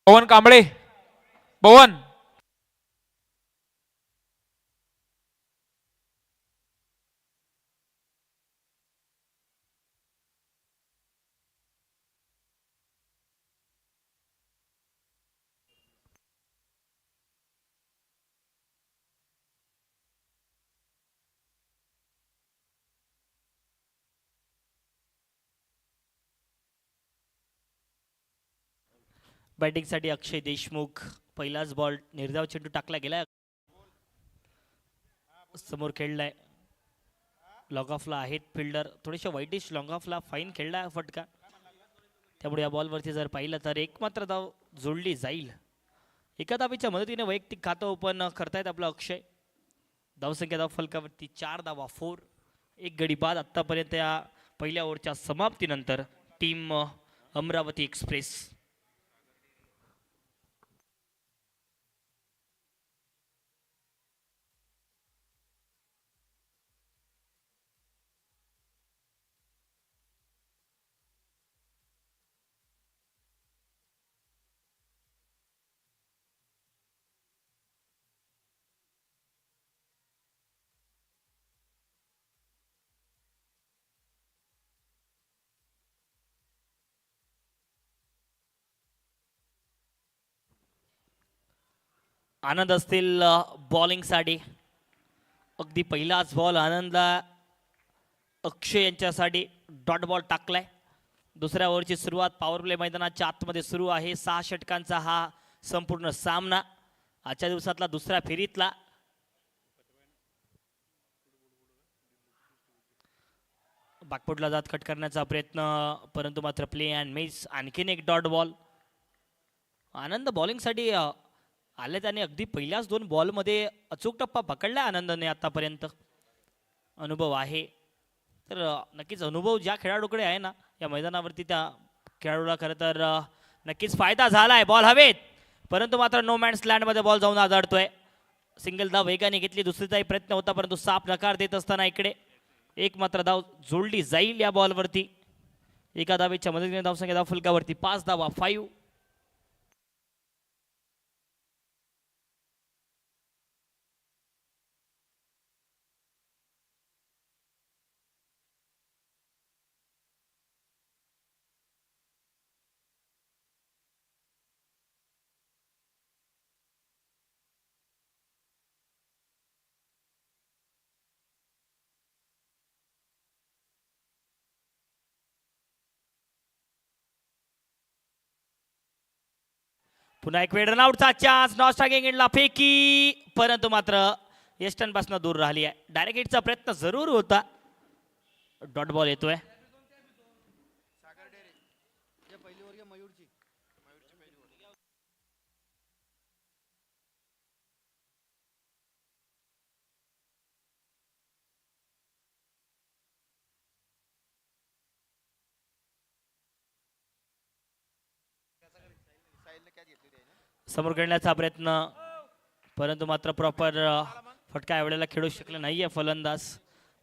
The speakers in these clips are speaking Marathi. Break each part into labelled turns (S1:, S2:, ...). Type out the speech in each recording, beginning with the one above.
S1: पवन कांबळे. पवन.
S2: बॅटिंगसाठी अक्षय देशमुख. पहिलाच बॉल निर्धाव चेंडू टाकला गेला. समोर खेळलाय. लॉंग ऑफला आहेत फिल्डर. थोडेसे वाईटिश लॉंग ऑफला फाईन खेळला फटका. त्यामुळे या बॉलवरती जर पाहिलं तर एक मात्र धाव जोडली जाईल. एका धावेच्या मदतीने वैयक्तिक खातं ओपन करतायत आपलं अक्षय. धावसंख्या धाव फलकावरती 4 धावा 4. एक गडी बाद आत्तापर्यंत या पहिल्या ओव्हरच्या समाप्तीनंतर टीम अमरावती एक्सप्रेस. आनंद असतील बॉलिंगसाठी. अगदी पहिलाच बॉल आनंदला अक्षय यांच्यासाठी डॉट बॉल टाकलाय. दुसऱ्या ओव्हरची सुरुवात पॉवर प्ले मैदानाच्या आतमध्ये सुरू आहे. 6 षटकांचा हा संपूर्ण सामना आजच्या दिवसातला दुसऱ्या फेरीतला. बाकपुटला जात कट करण्याचा प्रयत्न, परंतु मात्र प्ले अँड मिस. आणखीन एक डॉट बॉल. आनंद बॉलिंगसाठी आले. त्याने अगदी पहिल्याच 2 बॉलमध्ये अचूक टप्पा पकडला आनंदने आतापर्यंत. अनुभव आहे तर नक्कीच अनुभव ज्या खेळाडूकडे आहे ना या मैदानावरती त्या खेळाडूला खरं तर नक्कीच फायदा झाला आहे. बॉल हवेत, परंतु मात्र नो मॅन्स लँडमध्ये बॉल जाऊन आदळतोय. सिंगल धाव वेगाने घेतली. दुसरीचाही प्रयत्न होता परंतु साफ नकार देत असताना इकडे एक मात्र धाव जोडली जाईल या बॉलवरती. एका धावेच्या मदतीने धावसंख्या धाव फलकावरती 5 धावा 5. पुन्हा एक वेळ रनआउटचा चान्स. नॉट स्ट्रायकिंग एंडला फेकी, परंतु मात्र येस्टनपासून दूर राहिली आहे. डायरेक्ट हिटचा प्रयत्न जरूर होता. डॉट बॉल येतोय. समोर खेळण्याचा प्रयत्न, परंतु मात्र प्रॉपर फटका यावेळेला खेळू शकले नाहीये फलंदाज.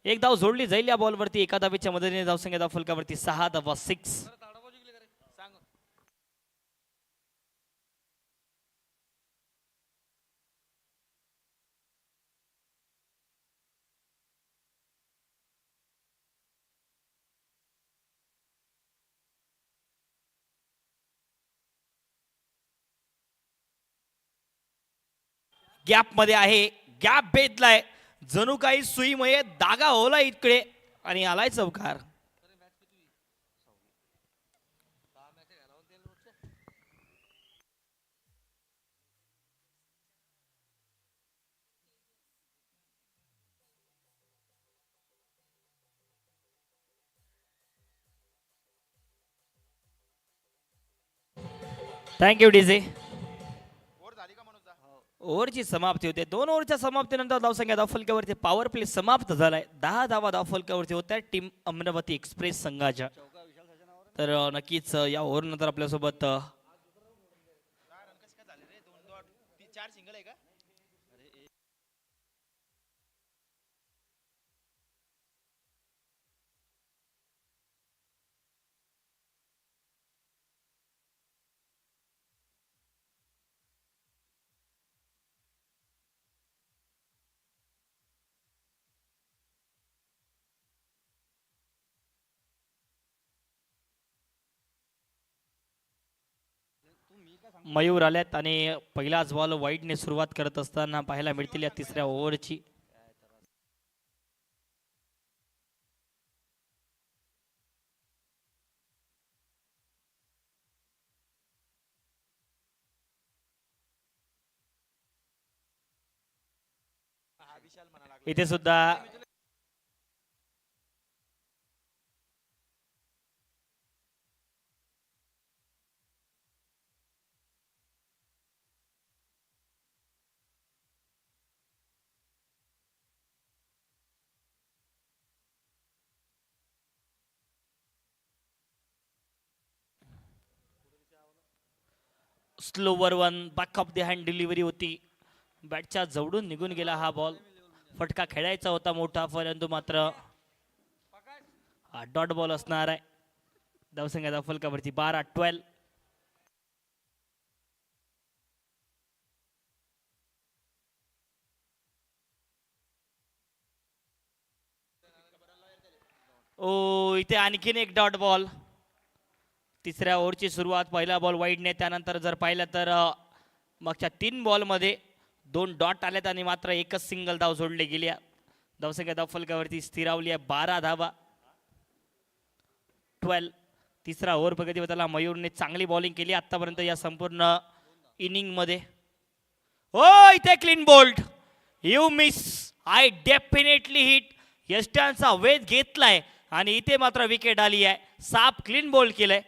S2: एक धाव जोडली जाईल या बॉलवरती. एका धावेच्या मदतीने धावसंख्या धाव फलकावरती 6 धावा 6. गॅप मध्ये आहे. गॅप भेदलाय जणू काही सुईमुळे दागा होला इकडे आणि आलाय चौकार. Thank you DJ. ओव्हरची समाप्ती होते. 2 ओव्हरच्या समाप्तीनंतर धावसंख्या धावफलकावरती पॉवर प्ले समाप्त झालाय. 10 धावा धावफलकावरती होत्या टीम अमरावती एक्सप्रेस संघाच्या. तर नक्कीच या ओव्हर नंतर आपल्यासोबत मयूर आल्यात आणि पहिलाच बॉल वाईडने सुरुवात करत असताना पाहायला मिळतील या तिसऱ्या ओव्हरची. इथे सुद्धा slower one back of the hand delivery होती. बॅटच्या जवळून निघून गेला हा बॉल. फटका खेळायचा होता मोठा, परंतु मात्र डॉट बॉल असणार आहे. धावसंख्या फलकावरती 12-12. ओ इथे आणखीन एक डॉट बॉल. तिसऱ्या ओव्हरची सुरुवात. पहिला बॉल वाईडने, त्यानंतर जर पाहिलं तर मागच्या 3 बॉलमध्ये 2 डॉट आल्यात आणि मात्र एकच सिंगल धाव जोडले गेल्या. धावसंख्या फलकावरती स्थिरावली आहे 12 धावा. 12. तिसरा ओव्हर प्रगती होताना मयूरने चांगली बॉलिंग केली आतापर्यंत या संपूर्ण इनिंग मध्ये. ओ इथे clean bowled. You miss, I definitely hit. यष्टांचा वेध घेतलाय आणि इथे मात्र विकेट आली आहे. साफ क्लीन बोल्ड केलंय.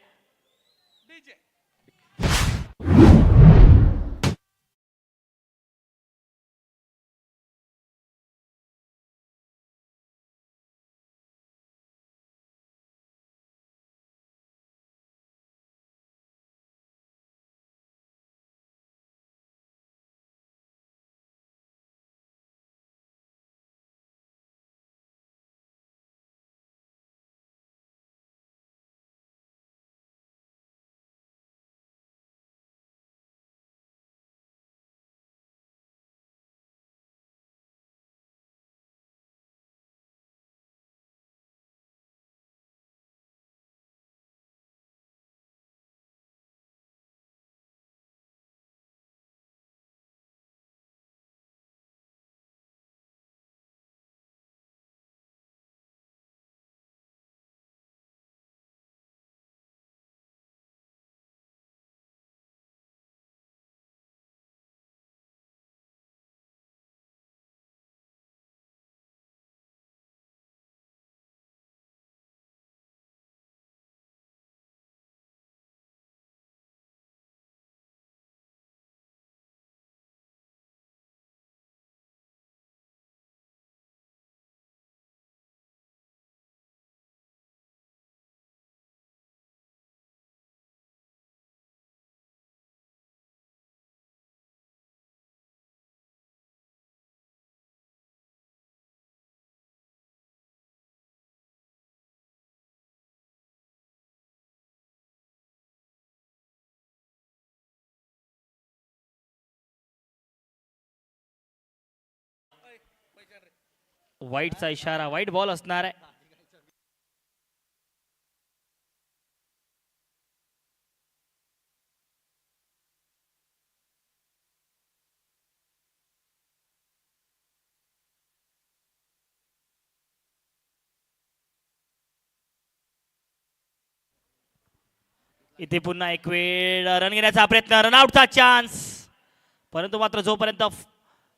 S2: वाईडचा इशारा, वाईड बॉल असणार आहे. इथे पुन्हा एक वेळ रन घेण्याचा प्रयत्न, रनआउटचा चान्स, परंतु मात्र जोपर्यंत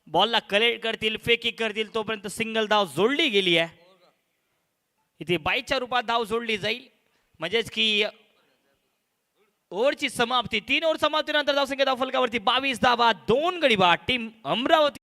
S2: बॉलला कलेक्ट करतील, फेकी करतील, तोपर्यंत सिंगल धाव जोडली गेली आहे. इथे बाईच्या रूपात धाव जोडली जाईल, म्हणजेच की ओव्हरची समाप्ती. 3 ओव्हर समाप्तीनंतर धावसंख्या धाव फलकावरती 22 धावा, 2 गडी बाद. टीम अमरावती.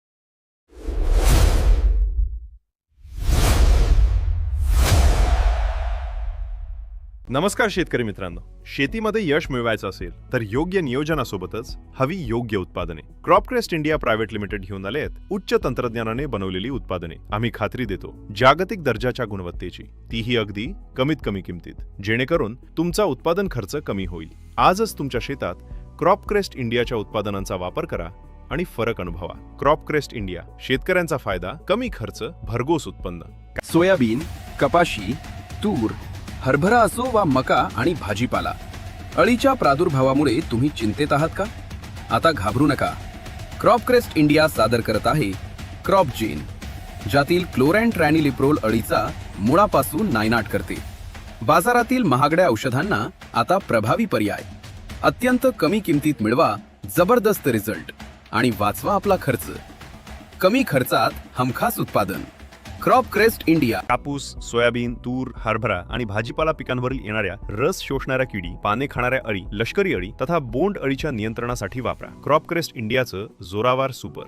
S3: नमस्कार शेतकरी मित्रांनो, शेतीमध्ये यश मिळवायचं असेल तर योग्य नियोजनासोबतच हवी योग्य उत्पादने. क्रॉपक्रेस्ट इंडिया प्रायव्हेट लिमिटेड घेऊन आले आहेत उच्च तंत्रज्ञानाने बनवलेली उत्पादने. आम्ही खात्री देतो जागतिक दर्जाच्या गुणवत्तेची, तीही अगदी कमीत कमी किमतीत, जेणेकरून तुमचा उत्पादन खर्च कमी होईल. आजच तुमच्या शेतात क्रॉपक्रेस्ट इंडियाच्या उत्पादनांचा वापर करा आणि फरक अनुभवा. क्रॉपक्रेस्ट इंडिया, शेतकऱ्यांचा फायदा, कमी खर्च, भरघोस उत्पन्न.
S4: सोयाबीन, कपाशी, तूर, हरभरा असो वा मका आणि भाजीपाला, अळीच्या प्रादुर्भावामुळे तुम्ही चिंतेत आहात का? आता घाबरू नका. क्रॉपक्रेस्ट इंडिया सादर करत आहे क्रॉपजीन, ज्यातील क्लोरॅन्ट्रॅनिलिप्रोल अळीचा मुळापासून नायनाट करते. बाजारातील महागड्या औषधांना आता प्रभावी पर्याय. अत्यंत कमी किमतीत मिळवा जबरदस्त रिझल्ट आणि वाचवा आपला खर्च. कमी खर्चात हमखास उत्पादन. क्रॉपक्रेस्ट इंडिया.
S3: कापूस, सोयाबीन, तूर, हरभरा आणि भाजीपाला पिकांवरील येणाऱ्या रस शोषणाऱ्या किडी, पाने खाणाऱ्या अळी, लष्करी अळी तथा बोंड अळीच्या नियंत्रणासाठी वापरा क्रॉपक्रेस्ट इंडियाचं जोरावर सुपर.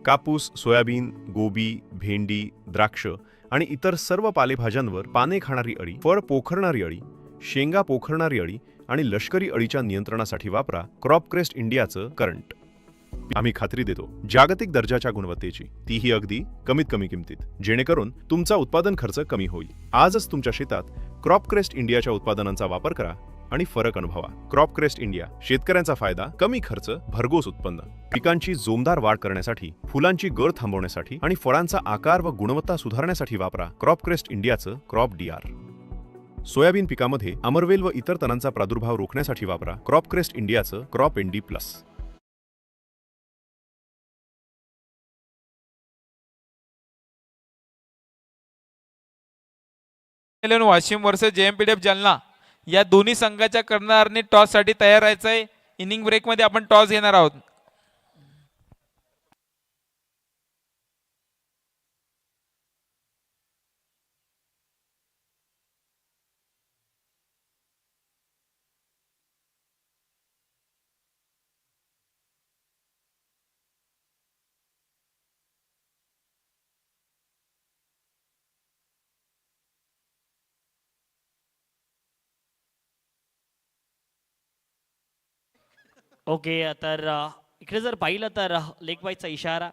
S3: कापूस, सोयाबीन, गोबी, भेंडी, द्राक्ष आणि इतर सर्व पालेभाज्यांवर पाने खाणारी अळी, फळ पोखरणारी अळी, शेंगा पोखरणारी अळी आणि लष्करी अळीच्या नियंत्रणासाठी वापरा क्रॉपक्रेस्ट इंडियाचं करंट. आम्ही खात्री देतो जागतिक दर्जाच्या गुणवत्तेची, तीही अगदी कमीत कमी किमतीत, जेणेकरून तुमचा उत्पादन खर्च कमी होईल. आजच तुमच्या शेतात क्रॉपक्रेस्ट इंडियाच्या उत्पादनांचा वापर करा आणि फरक अनुभवा. क्रॉपक्रेस्ट इंडिया, शेतकऱ्यांचा फायदा, कमी खर्च, भरघोस उत्पन्न. पिकांची जोमदार वाढ करण्यासाठी, फुलांची गळ थांबवण्यासाठी आणि फळांचा आकार व गुणवत्ता सुधारण्यासाठी वापरा क्रॉपक्रेस्ट इंडियाचं क्रॉप डीआर. सोयाबीन पिकामध्ये अमरवेल व इतर तणांचा प्रादुर्भाव रोखण्यासाठी वापरा क्रॉपक्रेस्ट इंडियाचं crop ND plus.
S1: Washim versus JMPDF Jalna या दोन्ही संघाच्या कर्णधारांनी टॉस साठी तयार राहायचं आहे. इनिंग ब्रेक मध्ये आपण टॉस घेणार आहोत.
S2: ओके, तर इकडे जर पाहिलं तर लेग बायचा इशारा.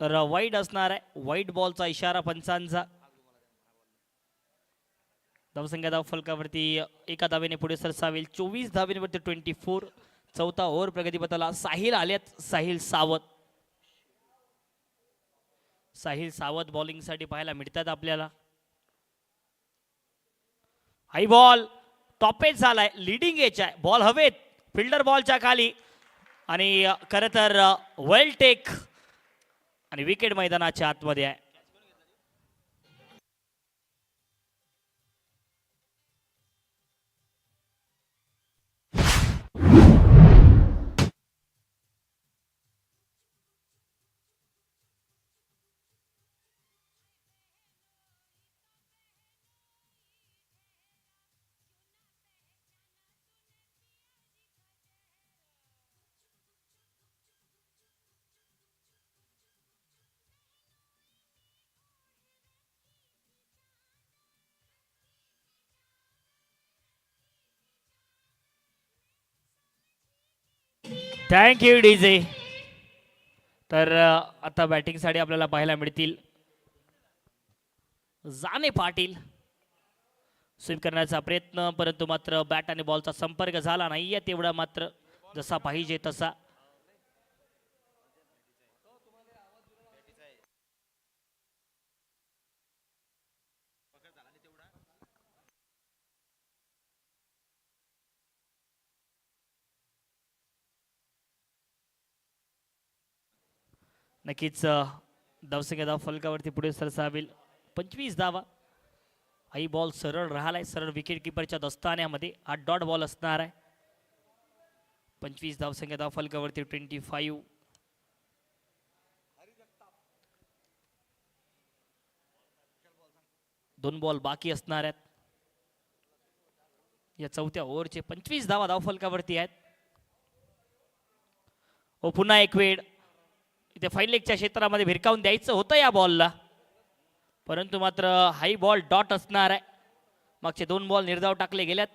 S2: तर वाईड असणार आहे, वाईट बॉलचा इशारा पंचांचा. धावसंख्या धाव फलकावरती एका धावेने पुढे सरसावेल. 24 धावेवरती 24. चौथा ओव्हर प्रगतीपथाला साहिल आल्यात. साहिल सावत बॉलिंग साठी पाहायला मिळतात आपल्याला. हाय बॉल टॉपेज झालाय, लिडिंग एज आहे, बॉल हवेत, फिल्डर बॉलच्या खाली आणि खरं तर वेल टेक आणि विकेट मैदानाच्या आतमध्ये आहे. Thank you DJ. तर आता बॅटिंगसाठी आपल्याला पाहायला मिळतील जाने पाटील. स्वीप करण्याचा प्रयत्न, परंतु मात्र बॅट आणि बॉलचा संपर्क झाला नाहीये तेवढा मात्र जसा पाहिजे तसा. नक्कीच धावसंख्या धाव फलकावरती पुढे सरसावेल. 25 धावा. हाई बॉल सरळ राहिलाय, सरळ विकेट किपरच्या दस्तान्यामध्ये. हा डॉट बॉल असणार आहे. 25 धावसंख्या धाव फलकावरती 25. दोन बॉल बाकी असणार आहेत. या चौथ्या ओव्हरचे 25 धावा धाव फलकावरती आहेत. ओ पुन्हा एक वेळ इथे फाईन लेगच्या क्षेत्रामध्ये भिरकावून द्यायचं होतं या बॉलला, परंतु मात्र हाई बॉल डॉट असणार आहे. मागचे दोन बॉल निर्धाव टाकले गेल्यात.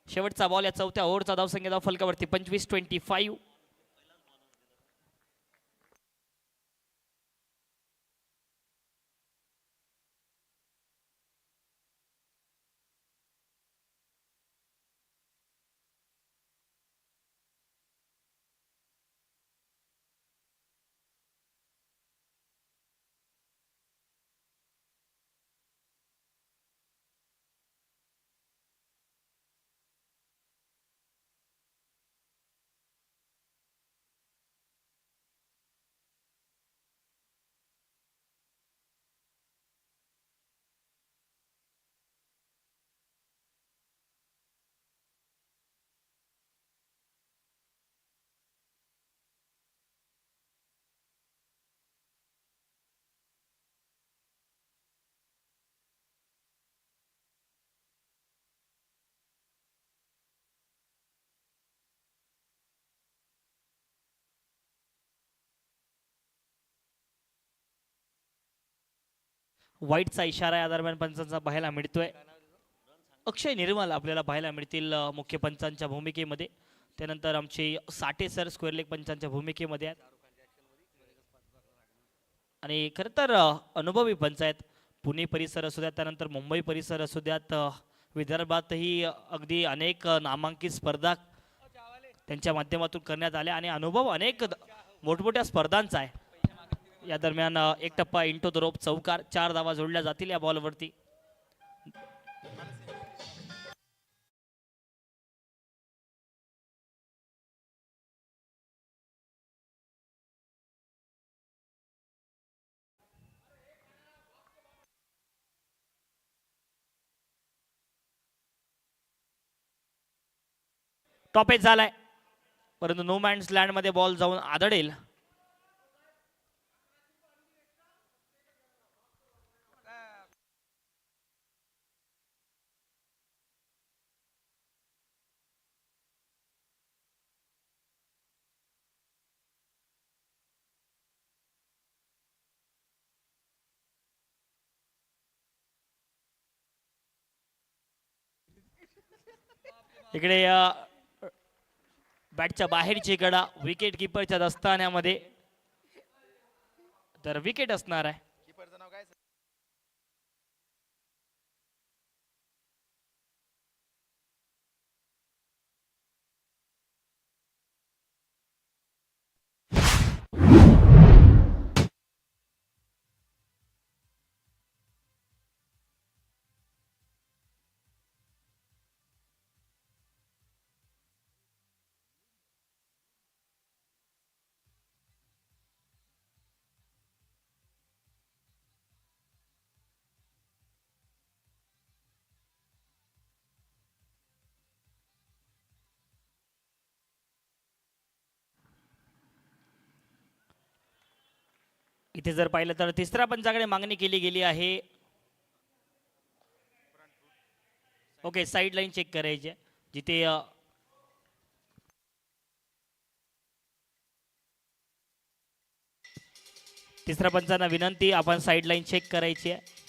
S2: शेवटचा बॉल या चौथ्या ओव्हरचा धावसंख्या धाव फलकावरती 25-25. वाईटचा इशारा या दरम्यान पंचांचा पाहायला मिळतोय. अक्षय निर्मल आपल्याला पाहायला मिळतील मुख्य पंचांच्या भूमिकेमध्ये. त्यानंतर आमचे साठे सर स्क्वेअर लेग पंचांच्या भूमिकेमध्ये आहेत. आणि खरं तर अनुभवी पंच आहेत. पुणे परिसर असू द्यात, त्यानंतर मुंबई परिसर असू द्यात, विदर्भातही अगदी अनेक नामांकित स्पर्धा त्यांच्या माध्यमातून करण्यात आल्या आणि अनुभव अनेक मोठमोठ्या स्पर्धांचा आहे. या दरम्यान एक टप्पा इंटो द रोप चौकार, 4 धावा जोडल्या जातील या बॉलवरती. टॉपेज झालाय, परंतु नो मॅन्स लँड मध्ये बॉल जाऊन आदळेल. इकडे बॅटच्या बाहेरची कडा विकेट किपरच्या दस्तान्यामध्ये, तर विकेट असणार आहे. इथे जर पाहिलं तर तिसऱ्या पंचाकडे मागणी केली गेली आहे. ओके, साईड लाईन चेक करायची आहे. जिथे तिसऱ्या पंचांना विनंती, आपण साईड लाईन चेक करायची आहे.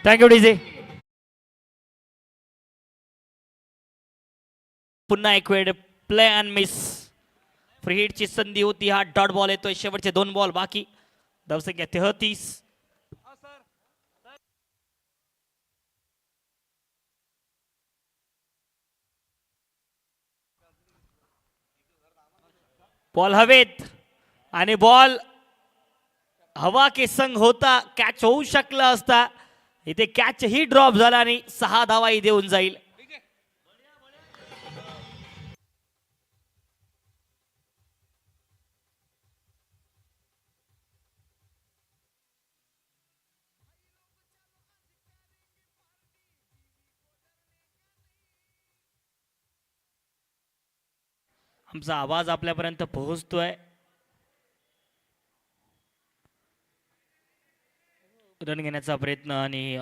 S2: Thank you DJ. पुन्हा एक वेळ प्ले अँड मिस, फ्री हिटची संधी होती. हा डॉट बॉल येतोय. शेवटचे 2 बॉल बाकी. धावसंख्या 33. बॉल हवेत आणि बॉल हवा के संग होता, कॅच होऊ शकला असता. इथे कॅच ही ड्रॉप झाला आणि 6 धावाही देऊन जाईल. आमचा आवाज आपल्यापर्यंत पोहोचतोय. रन घेण्याचा प्रयत्न आणि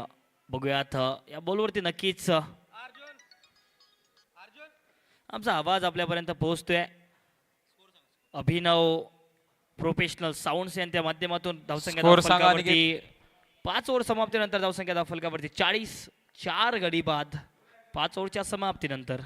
S2: बघूयात या बॉलवरती नक्कीच आमचा आवाज आपल्यापर्यंत पोहोचतोय. अभिनव प्रोफेशनल साऊंड्स यांच्या माध्यमातून धावसंख्या
S1: Score सांगा
S2: फलकावरती 5 ओव्हर समाप्तीनंतर धावसंख्या फलकावरती 40, 4 गडी बाद 5 ओव्हरच्या समाप्तीनंतर.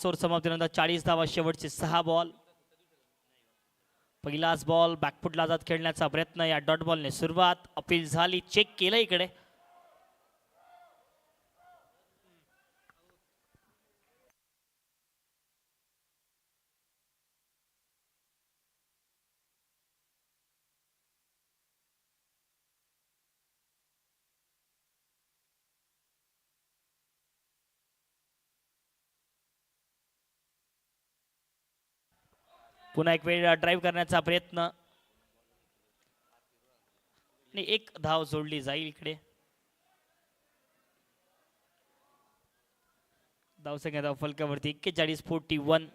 S2: ओव्हर समाप्तीनंतर 40 धावा, शेवटचे 6 बॉल. पहिलाच बॉल बॅकफुटला जात खेळण्याचा प्रयत्न, या डॉट बॉलने सुरुवात. अपील झाली, चेक केलं इकडे. पुन्हा एक वेळ ड्राईव्ह करण्याचा प्रयत्न आणि एक धाव जोडली जाईल इकडे. धावसंख्या धाव फलकावरती 41-41.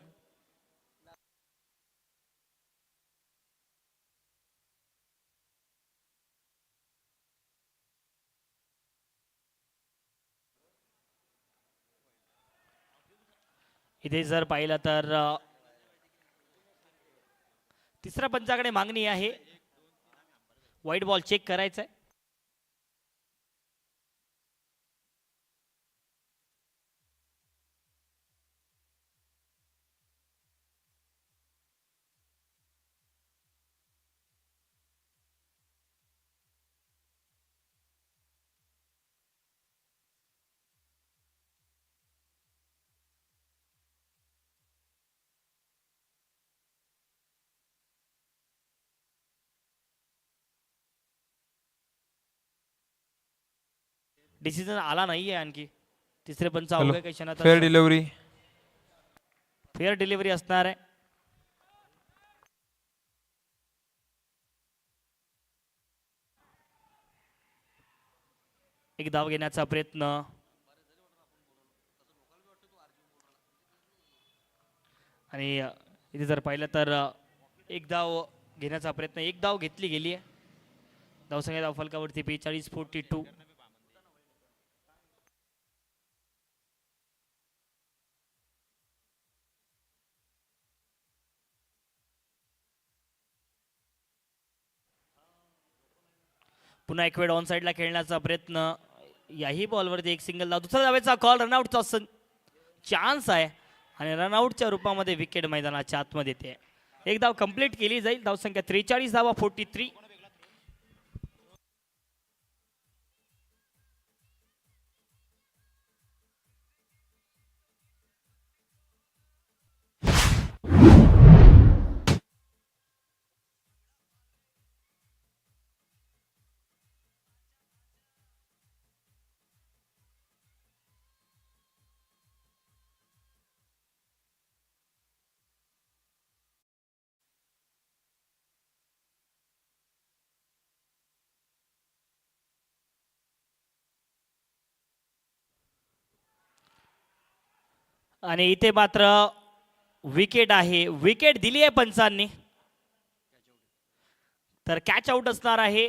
S2: इथे जर पाहिलं तर तिसऱ्या पंचाकडे मागणी आहे. व्हाईट बॉल चेक करायचा आहे. डिसिजन आला नाहीये आणखी. तिसरे पंच अवघ्या काही क्षणात
S1: फेअर डिलिव्हरी.
S2: फेअर डिलिव्हरी असणार आहे. एक धाव घेण्याचा प्रयत्न आणि इथे जर पाहिलं तर एक धाव घेण्याचा प्रयत्न, एक धाव घेतली गेली आहे. धावसंख्या धाव फलकावरती 42-42. पुन्हा एक वेळ ऑन साइडला खेळण्याचा प्रयत्न, याही बॉलवरती एक सिंगल धाव. दुसऱ्या धावेचा कॉल, रनआउटचा चान्स आहे आणि रनआउटच्या रूपामध्ये विकेट मैदानाच्या आतमध्ये येते. एक धाव कंप्लीट केली जाईल. धावसंख्या 43 धावा, 43. आणि इथे मात्र विकेट आहे. विकेट दिली आहे पंचांनी, तर कॅच आउट असणार आहे.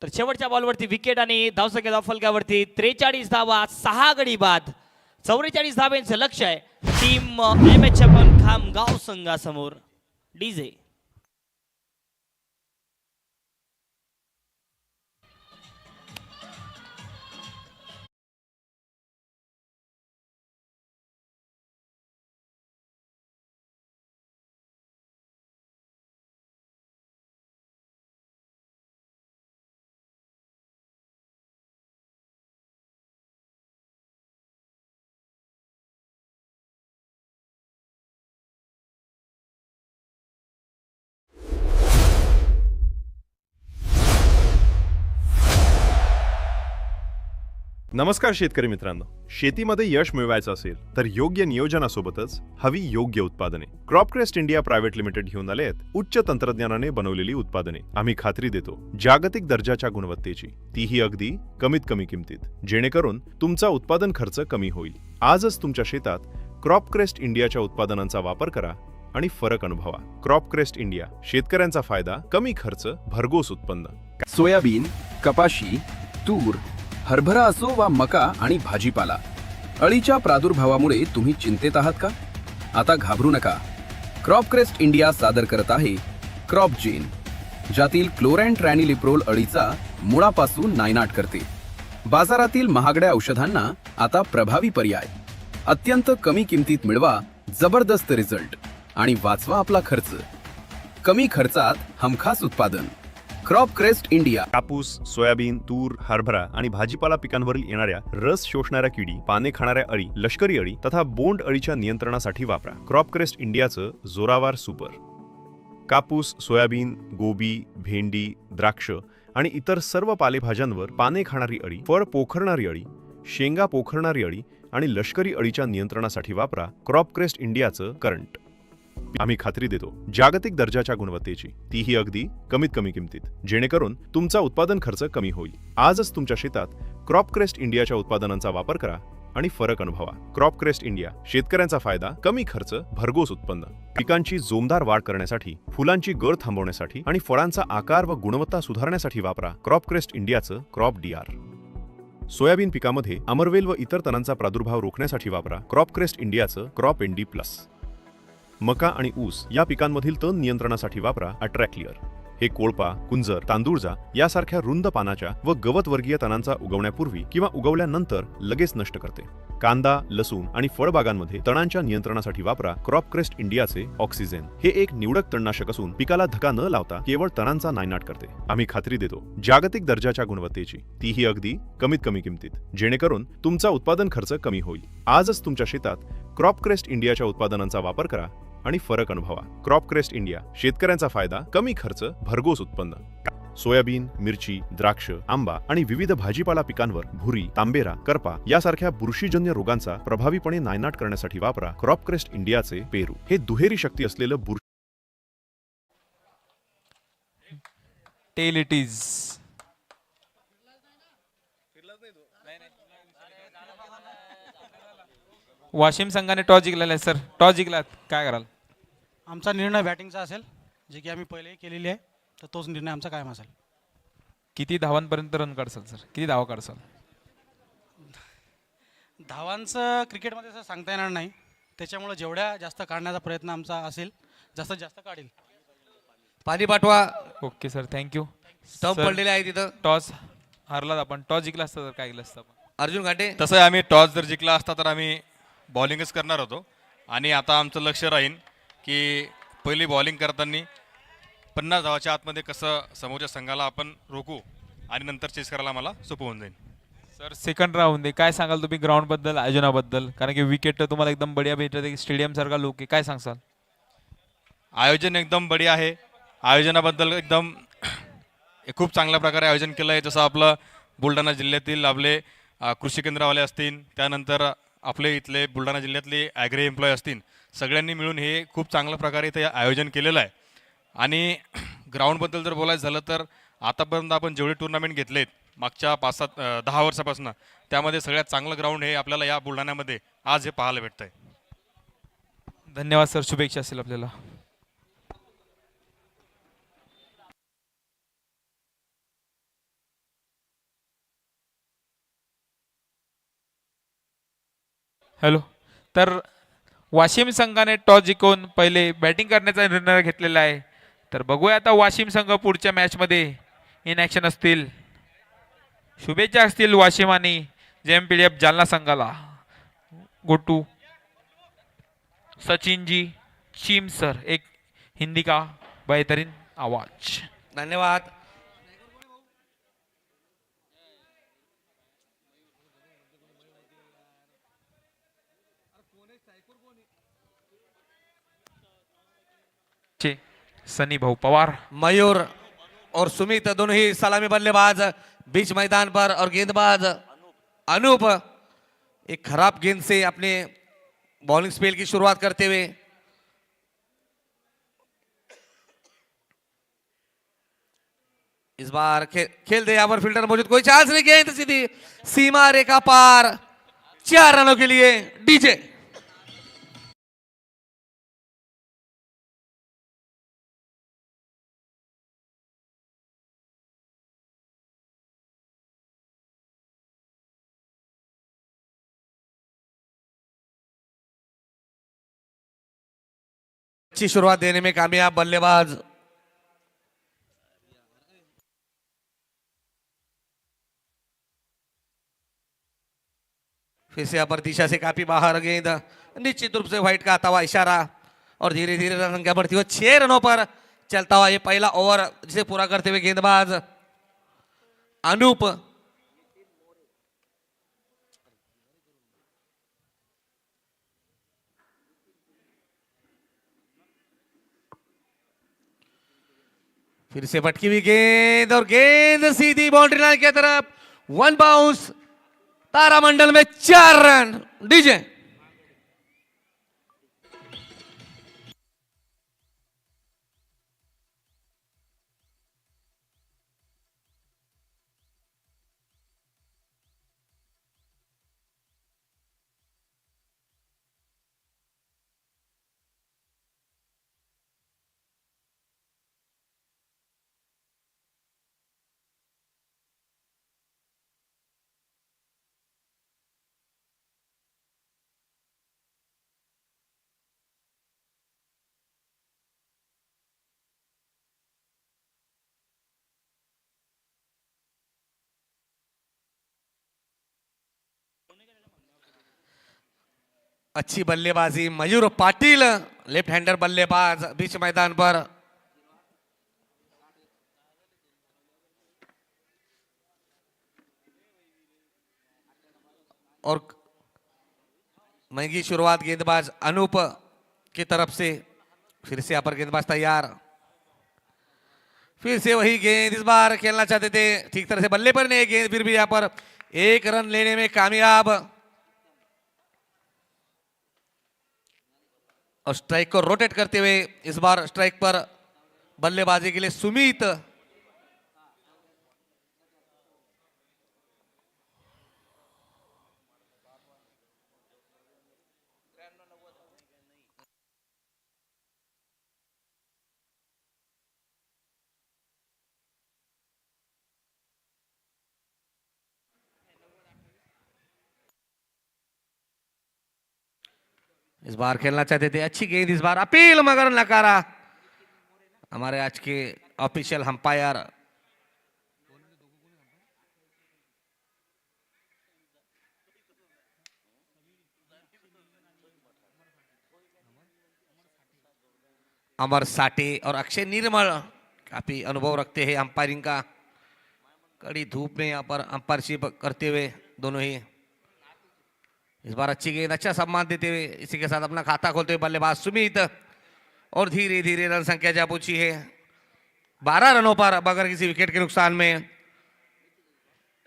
S2: तर शेवटच्या बॉलवरती विकेट आणि धावसंख्या धाव फलकावरती 43 धावा, 6 गडी बाद. 44 धाब्यांचं लक्ष आहे टीम MH खामगाव संघासमोर. डीजे
S3: नमस्कार शेतकरी मित्रांनो. शेतीमध्ये यश मिळवायचं असेल तर योग्य नियोजनासोबतच हवी योग्य उत्पादने. क्रॉपक्रेस्ट इंडिया प्रायव्हेट लिमिटेड घेऊन आले आहेत उच्च तंत्रज्ञानाने बनवलेली उत्पादने. आम्ही खात्री देतो जागतिक दर्जाच्या गुणवत्तेची, तीही अगदी कमीत कमी किमतीत, जेणेकरून तुमचा उत्पादन खर्च कमी होईल. आजच तुमच्या शेतात क्रॉपक्रेस्ट इंडियाच्या उत्पादनांचा वापर करा आणि फरक अनुभवा. क्रॉपक्रेस्ट इंडिया, शेतकऱ्यांचा फायदा, कमी खर्च, भरघोस उत्पन्न.
S4: सोयाबीन, कपाशी, तूर, हरभरा असो वा मका आणि भाजीपाला, अळीच्या प्रादुर्भावामुळे तुम्ही चिंतेत आहात का? आता घाबरू नका. क्रॉपक्रेस्ट इंडिया सादर करत आहे क्रॉप जीन, ज्यातील क्लोरॅन्ट्रॅनिलिप्रोल अळीचा मुळापासून नायनाट करते. बाजारातील महागड्या औषधांना आता प्रभावी पर्याय. अत्यंत कमी किमतीत मिळवा जबरदस्त रिझल्ट आणि वाचवा आपला खर्च. कमी खर्चात हमखास उत्पादन. Crop crest India.
S3: कापूस, सोयाबीन, तूर, हरभरा आणि भाजीपाला पिकांवरील येणाऱ्या रस शोषणाऱ्या किडी, पाने खाणाऱ्या अळी, लष्करी अळी तथा बोंड अळीच्या नियंत्रणासाठी वापरा क्रॉप क्रेस्ट इंडियाचं जोरावर सुपर. कापूस, सोयाबीन, गोबी, भेंडी, द्राक्ष आणि इतर सर्व पालेभाज्यांवर पाने खाणारी अळी, फळ पोखरणारी अळी, शेंगा पोखरणारी अळी आणि लष्करी अळीच्या नियंत्रणासाठी वापरा क्रॉप क्रेस्ट इंडियाचं करंट. आम्ही खात्री देतो जागतिक दर्जाच्या गुणवत्तेची, तीही अगदी कमीत कमी किमतीत, जेणेकरून तुमचा उत्पादन खर्च कमी होईल. आजच तुमच्या शेतात क्रॉप क्रेस्ट इंडियाच्या उत्पादनांचा वापर करा आणि फरक अनुभवा. क्रॉप क्रेस्ट इंडिया, शेतकऱ्यांचा फायदा, कमी खर्च, भरघोस उत्पन्न. पिकांची जोमदार वाढ करण्यासाठी, फुलांची गळ थांबवण्यासाठी आणि फळांचा आकार व गुणवत्ता सुधारण्यासाठी वापरा क्रॉप क्रेस्ट इंडियाचं क्रॉप डीआर. सोयाबीन पिकामध्ये अमरवेल व इतर तणांचा प्रादुर्भाव रोखण्यासाठी वापरा क्रॉप क्रेस्ट इंडियाचं क्रॉप एनडी प्लस. मका आणि ऊस या पिकांमधील तण नियंत्रणासाठी वापरा अट्रॅक्लिअर. हे कोळपा, कुंजर, तांदूळजा यासारख्या रुंद पानाच्या व गवतवर्गीय तणांचा उगवण्यापूर्वी किंवा उगवल्यानंतर लगेच नष्ट करते. कांदा, लसूण आणि फळबागांमध्ये तणांच्या नियंत्रणासाठी वापरा क्रॉप क्रेस्ट इंडियाचे ऑक्सिजन. हे एक निवडक तणनाशक असून पिकाला धक्का न लावता केवळ तणांचा नायनाट करते. आम्ही खात्री देतो जागतिक दर्जाच्या गुणवत्तेची, तीही अगदी कमीत कमी किमतीत, जेणेकरून तुमचा उत्पादन खर्च कमी होईल. आजच तुमच्या शेतात क्रॉप क्रेस्ट इंडियाच्या उत्पादनांचा वापर करा आणि फरक अनुभवा. क्रॉप क्रेस्ट इंडिया, शेतकऱ्यांचा फायदा, कमी खर्च, भरघोस उत्पन्न. सोयाबीन, मिरची, द्राक्ष, आंबा आणि विविध भाजीपाला पिकांवर भुरी, तांबेरा, करपा यासारख्या बुरशीजन्य रोगांचा प्रभावीपणे नायनाट करण्यासाठी वापरा क्रॉप क्रेस्ट इंडियाचे पेरू. हे दुहेरी शक्ती असलेलं
S1: टेल इट इज. वाशिम संघाने टॉस जिंकलेला आहे सर. टॉस जिंकलात, काय कराल?
S5: आमचा निर्णय बॅटिंगचा असेल, जे की आम्ही पहिलेही केलेली आहे, तर तोच निर्णय आमचा कायम असेल.
S1: किती धावांपर्यंत रन काढसाल सर? किती धावा काढसाल?
S5: धावांचं क्रिकेटमध्ये असं सांगता येणार नाही, त्याच्यामुळे जेवढ्या जास्त काढण्याचा प्रयत्न आमचा असेल, जास्तीत जास्त काढेल.
S6: पाणी पाठवा.
S1: Okay sir, thank you.
S6: स्टंप पडलेले आहे तिथं.
S1: टॉस हरलात आपण. टॉस जिंकला असता तर काय केलं असतं आपण?
S6: अर्जुन घाटे.
S7: तसं आम्ही टॉस जर जिंकला असता तर आम्ही बॉलिंगच करणार होतो आणि आता आमचं लक्ष राहील की पहिली बॉलिंग करताना 50 धावाच्या आतमध्ये कसं समोरच्या संघाला आपण रोखू आणि नंतर चेस करायला मला सोपं होऊन जाईल.
S1: सर सेकंड राऊंड आहे, काय सांगाल तुम्ही ग्राउंडबद्दल, आयोजनाबद्दल? कारण की विकेट तर तुम्हाला एकदम बढिया भेटत, स्टेडियम सारखा लोक आहे, काय सांगसाल?
S7: आयोजन एकदम बढिया आहे. आयोजनाबद्दल एकदम खूप चांगल्या प्रकारे आयोजन केलं आहे. जसं आपलं बुलढाणा जिल्ह्यातील आपले कृषी केंद्रवाले असतील, त्यानंतर आपले इथले बुलढाणा जिल्ह्यातले ॲग्री एम्प्लॉय असतील, सगळ्यांनी मिळून हे खूप चांगल्या प्रकारे इथे आयोजन केलेलं आहे. आणि ग्राउंडबद्दल जर बोलायचं झालं तर आतापर्यंत आपण जेवढे टुर्नामेंट घेतलेत मागच्या 5-10 वर्षापासून, त्यामध्ये सगळ्यात चांगलं ग्राउंड हे आपल्याला या बुलढाण्यामध्ये आज हे पाहायला भेटतंय.
S1: धन्यवाद सर, शुभेच्छा असेल आपल्याला. हॅलो. तर वाशिम संघाने टॉस जिंकून पहिले बॅटिंग करण्याचा निर्णय घेतलेला आहे. तर बघूया आता वाशिम संघ पुढच्या मॅचमध्ये इन ॲक्शन असतील. शुभेच्छा असतील वाशिम आणि JMPDF जालना संघाला. गो टू सचिन जी चीम सर, एक हिंदी का बेहतरीन आवाज.
S6: धन्यवाद.
S1: सनी भाऊ पवार.
S6: मयूर और सुमित दोनों ही सलामी बल्लेबाज बीच मैदान पर, और गेंदबाज अनूप एक खराब गेंद से अपने बॉलिंग स्पेल की शुरुआत करते हुए इस बार खेल दे यहाँ पर फील्डर मौजूद, कोई चांस नहीं, गेंद सीधी सीमा रेखा पार, 4 रनों के लिए डीजे. अच्छी शुरुआत देने में कामयाब बल्लेबाज फिर से अपर दिशा से काफी बाहर गेंद, निश्चित रूप से व्हाइट का आता हुआ इशारा और धीरे धीरे रन संख्या बढ़ती हुई 6 रनों पर चलता हुआ ये पहला ओवर जिसे पूरा करते हुए गेंदबाज अनूप फिर से भटकी हुई गेंद और गेंद सीधी बाउंड्री लाइन की तरफ, 1 बाउंस, तारामंडल में 4 रन। डीजे अच्छी बल्लेबाजी मयूर पाटिल, लेफ्ट हैंडर बल्लेबाज बीच मैदान पर। और महंगी शुरुआत गेंदबाज अनूप की तरफ से, फिर से अपर गेंदबाज तैयार, फिर से वही गेंद, इस बार खेलना चाहते थे ठीक तरह से बल्ले पर नहीं गेंद, फिर भी यहाँ पर 1 रन लेने में कामयाब और स्ट्राइक को रोटेट करते हुए इस बार स्ट्राइक पर बल्लेबाजी के लिए सुमित। इस बार खेलना चाहते थे, अच्छी गेंद इस बार, अपील मगर नकारा हमारे आज के ऑफिशियल अंपायर। अमर साटे और अक्षय निर्मल काफी अनुभव रखते हैं अंपायरिंग का, कड़ी धूप में यहाँ पर अंपायरशिप करते हुए दोनों ही। इस बार अच्छी गेंद, अच्छा सम्मान देते हुए इसी के साथ अपना खाता खोलते हुए बल्लेबाज सुमित और धीरे धीरे रन संख्या जा पहुंची है 12 रनों पर बगैर किसी विकेट के नुकसान में।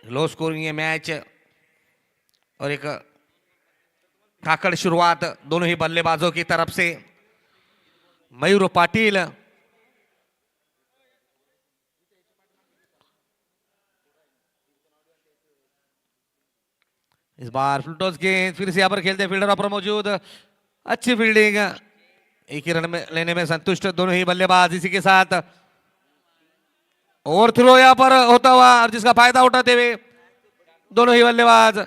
S6: लो स्कोरिंग ये मैच और एक काकड़ शुरुआत दोनों ही बल्लेबाजों की तरफ से। मयूर पाटिल इस बार फुलटॉस गेंद, फिर से यहाँ पर खेलते फील्डर पर मौजूद, अच्छी फील्डिंग, एक ही रन में लेने में संतुष्ट दोनों ही बल्लेबाज। इसी के साथ ओवर थ्रो यहाँ पर होता हुआ और जिसका फायदा उठाते हुए दोनों ही बल्लेबाज।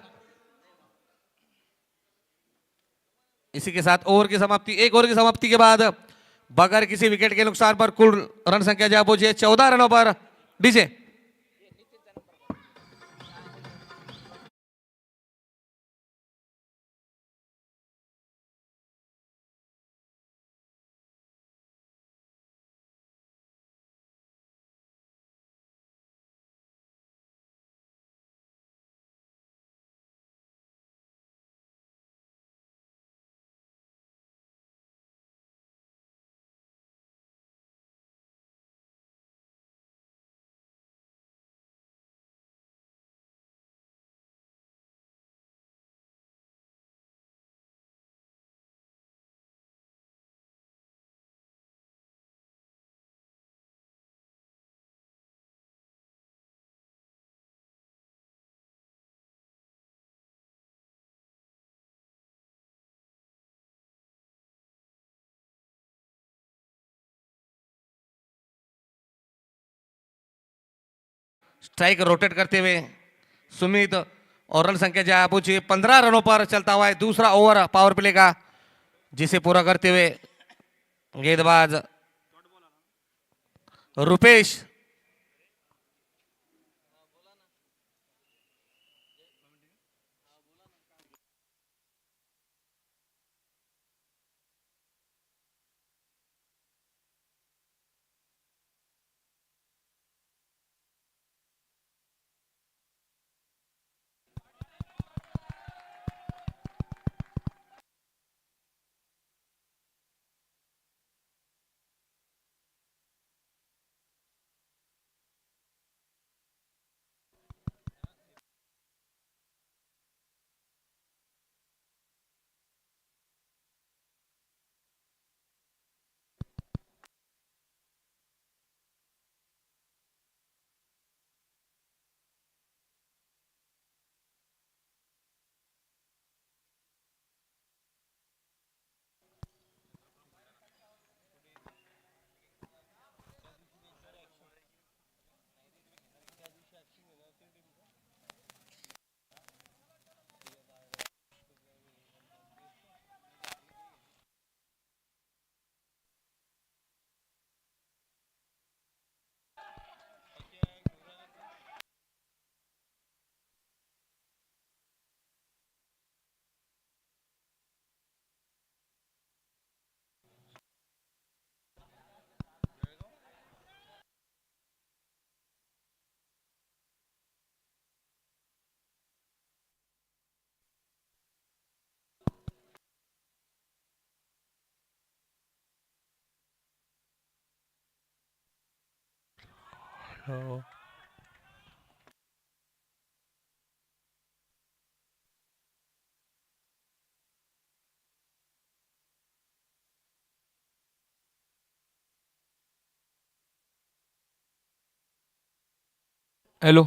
S6: इसी के साथ ओवर की समाप्ति, एक ओवर की समाप्ति के बाद बगैर किसी विकेट के नुकसान पर कुल रन संख्या जा पहुंची है 14 रनों पर। डीजे स्ट्राइक रोटेट करते हुए सुमित और रन संख्या जा पहुंची 15 रनों पर चलता हुआ है दूसरा ओवर पावर प्ले का, जिसे पूरा करते हुए गेंदबाज रुपेश
S1: हो. हॅलो.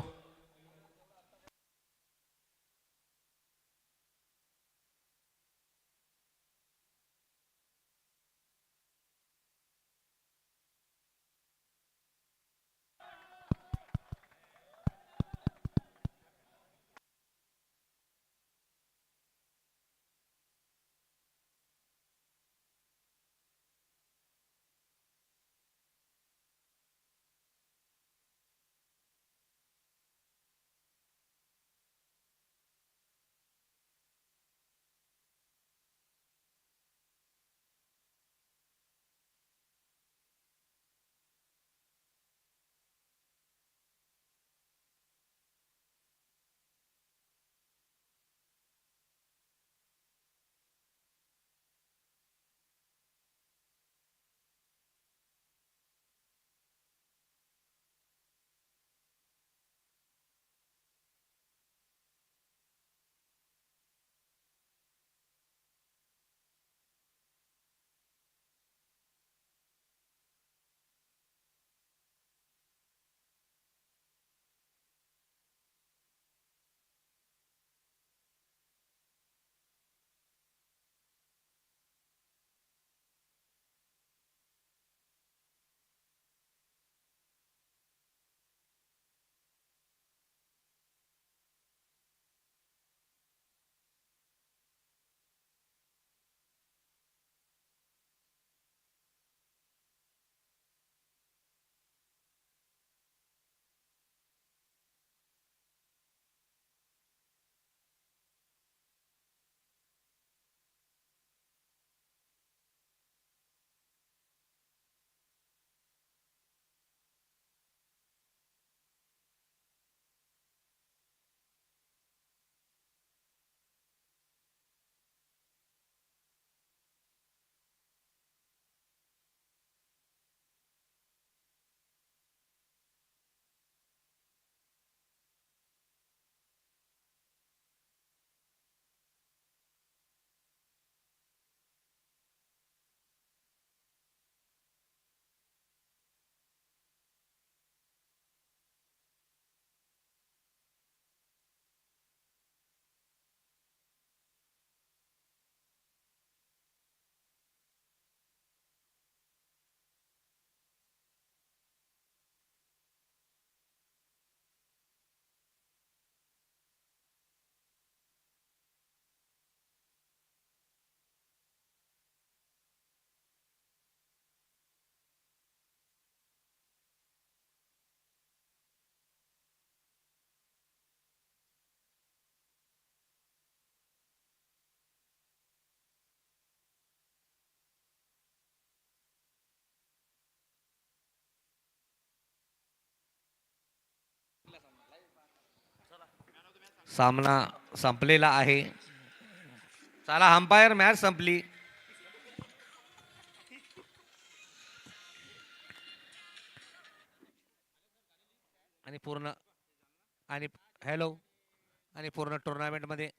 S6: सामना संपलेला आहे. चला अंपायर, मॅच संपली. आणि पूर्ण आणि हॅलो आणि पूर्ण टुर्नामेंटमध्ये